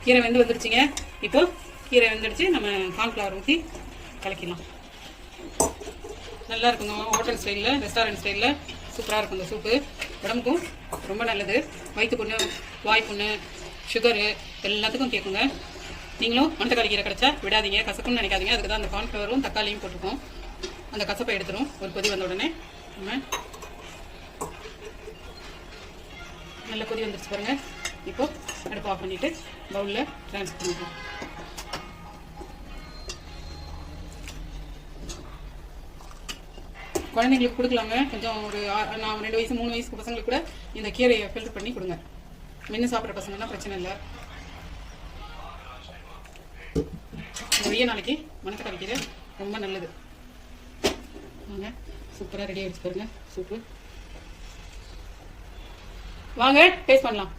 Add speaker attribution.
Speaker 1: கீரை வந்துருச்சுங்க. இப்போ கீரை வெந்துடுச்சு. நம்ம கார்ன்ஃப்ளவர் ஊற்றி கலக்கிடலாம். நல்லா இருக்குங்க. ஹோட்டல் ஸ்டைலில், ரெஸ்டாரண்ட் ஸ்டைலில் சூப்பராக இருக்கும் இந்த சூப்பு. உடம்புக்கும் ரொம்ப நல்லது. வயிற்று புண்ணு, வாய் புண்ணு, சுகரு எல்லாத்துக்கும் கேட்குங்க. நீங்களும் மணத்தக்காளி கீரை கிடச்சா விடாதீங்க, கசக்குன்னு நினைக்காதீங்க. அதுக்கு தான் அந்த கார்ன்ஃப்ளவரும் தக்காளியும் போட்டுருக்கோம். அந்த கசப்பை எடுத்துரும். ஒரு கொதி வந்த உடனே நம்ம நல்ல கொதி வந்துருச்சு பாருங்க. இப்போ அடுப்பு ஆஃப் பண்ணிட்டு பவுலில் ட்ரான்ஸ்ஃபர் பண்ணிக்கலாம். குழந்தைங்களுக்கு கொடுக்கலாங்க. கொஞ்சம் ஒரு 2 வயசு 3 வயசு பசங்களுக்கு கூட இந்த கீரையை ஃபில்டர் பண்ணி கொடுங்க. மென்று சாப்பிட்ற பசங்கன்னா பிரச்சனை இல்லை. இந்த வெய்ய நாளைக்கு மணத்தக்காளி கீரை ரொம்ப நல்லது. வாங்க, சூப்பராக ரெடி ஆகிடுச்சு பாருங்க சூப்பு. வாங்க டேஸ்ட் பண்ணலாம்.